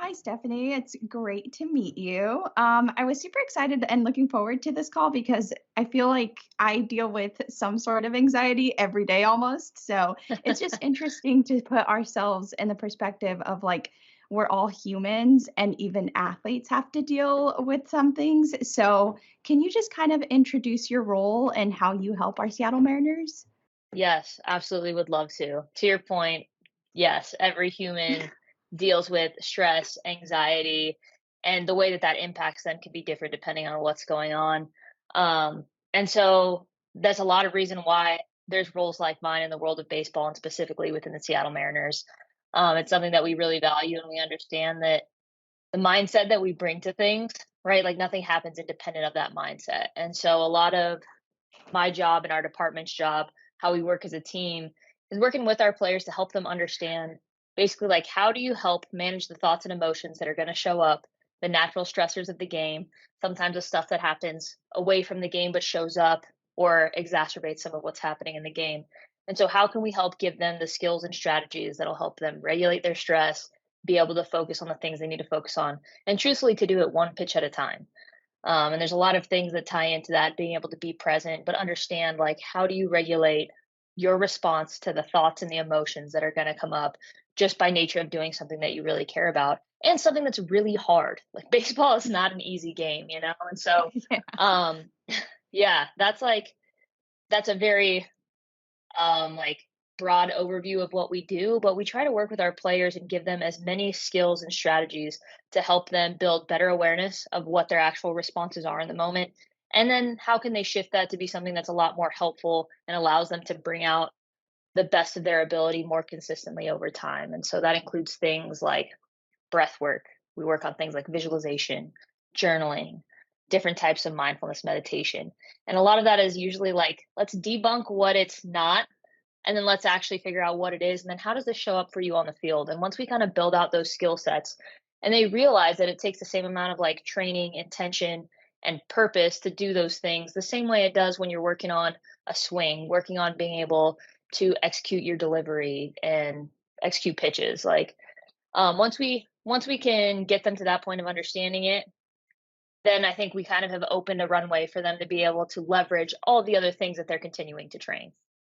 Hi, Stephanie. It's great to meet you. I was super excited and looking forward to this call because I feel like I deal with some sort of anxiety every day almost. So it's just interesting to put ourselves in the perspective of like we're all humans and even athletes have to deal with some things. So can you just kind of introduce your role and how you help our Seattle Mariners? Yes, absolutely would love to. To your point, yes, every human deals with stress, anxiety, and the way that that impacts them can be different depending on what's going on. And so there's a lot of reason why there's roles like mine in the world of baseball and specifically within the Seattle Mariners. It's something that we really value and we understand that the mindset that we bring to things, right? Like nothing happens independent of that mindset. And so a lot of my job and our department's job, how we work as a team, is working with our players to help them understand basically like how do you help manage the thoughts and emotions that are going to show up, the natural stressors of the game, sometimes the stuff that happens away from the game but shows up or exacerbates some of what's happening in the game. And so, how can we help give them the skills and strategies that'll help them regulate their stress, be able to focus on the things they need to focus on, and truthfully, to do it one pitch at a time. And there's a lot of things that tie into that, being able to be present, but understand like how do you regulate your response to the thoughts and the emotions that are going to come up just by nature of doing something that you really care about and something that's really hard. Like baseball is not an easy game, you know? And so, um, yeah, that's a very like broad overview of what we do, but we try to work with our players and give them as many skills and strategies to help them build better awareness of what their actual responses are in the moment. And then how can they shift that to be something that's a lot more helpful and allows them to bring out the best of their ability more consistently over time. And so that includes things like breath work. We work on things like visualization, journaling, different types of mindfulness meditation. And a lot of that is usually like, let's debunk what it's not and then let's actually figure out what it is and then how does this show up for you on the field. And once we kind of build out those skill sets and they realize that it takes the same amount of like training, intention, and purpose to do those things the same way it does when you're working on a swing, working on being able to execute your delivery and execute pitches. Like once we can get them to that point of understanding it, then I think we kind of have opened a runway for them to be able to leverage all the other things that they're continuing to train.